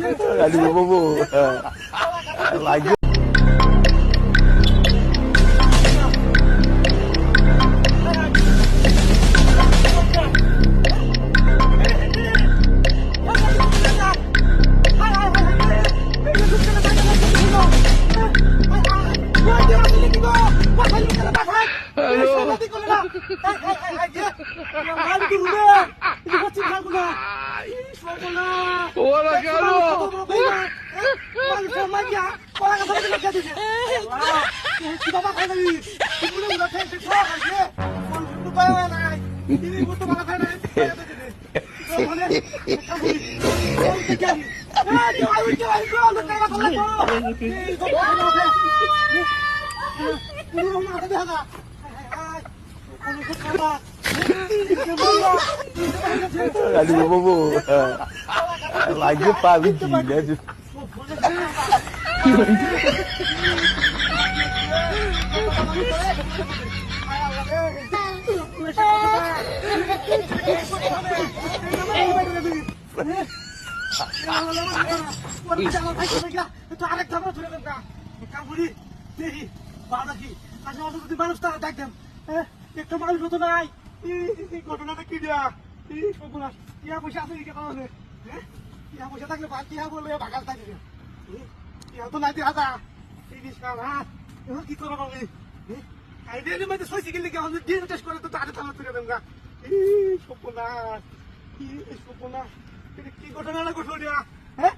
Aduh, bobo. Lagi. Hola, Carlos. Aduh, bobo. Lagi Pak Wiji aja. একটা মানুষ হতো নাই ঘটনাটা কি দেয়া ইয়া পয়সা আছে কারণে ইয়া পয়সা থাকলে ইয়া বললে ভাগাল থাকে ইয়া তো নাই দেখা কি করবো আমি আইডিয়া মধ্যে সইছি গেলে ডিএনএ টেস্ট করে তো তাদের থানা তুলে দেন গা সপনাশ সপনাশ কি ঘটনাটা ঘটলো দিয়া হ্যাঁ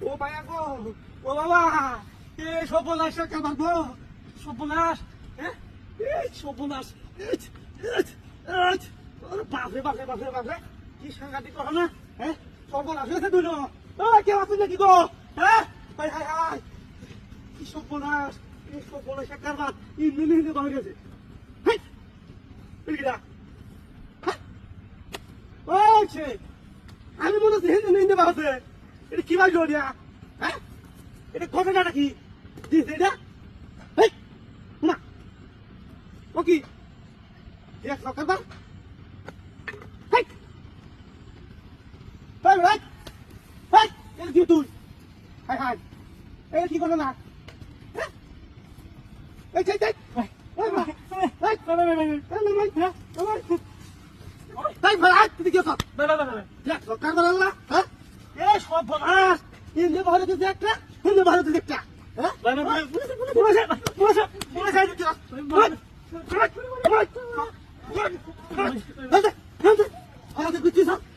ও ভাইয়া গো ও বাবা সপনাশ কেমন গো সপনাশ হ্যাঁ সপনাশ বাপরে বাপরে বাপরে বাপরে কি সাংঘাতিক কথা না হ্যাঁ সপনাশ হয়েছে দুটো কেউ আছে নাকি গো হ্যাঁ হাই হাই হাই কি সপনাশ এই সপনাশ একটা রাত ইন্দিনে হিন্দে বাড়ি গেছে আমি মনে হচ্ছে হিন্দে হিন্দে বাড়ছে এটা কি বাড়ি দিয়া হ্যাঁ এটা ঘটনাটা কি দিয়েছে এটা না ও কি এক সরকার বা তুই হাই হাই এই কি ঘটনা এই সরকার বলা হ্যাঁ সব বলাস হিন্দু ভারত একটা হিন্দু ভারত একটা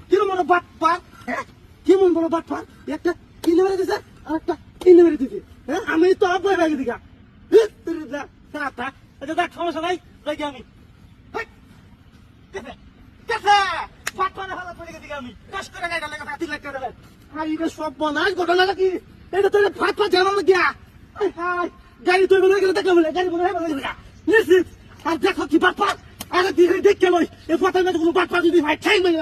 কিরম বড় বাট পার কেমন বড় বাট পার একটা কিনে মেরে দিছে আর একটা কিনে মেরে দিছে হ্যাঁ আমি তো আব্বাই ভাগে দিঘা দেখ সমস্যা নাই দেখি আমি সব বনাস ঘটনাটা কি এটা তো ফাট ফাট জানানো গিয়া গাড়ি তুই মনে গেলে দেখলাম গাড়ি মনে হয় নিশ্চিত আর দেখো কি বাট পাট আরে দেখে লই এই পথে কোনো বাট পাট যদি ভাই ঠাই মেরে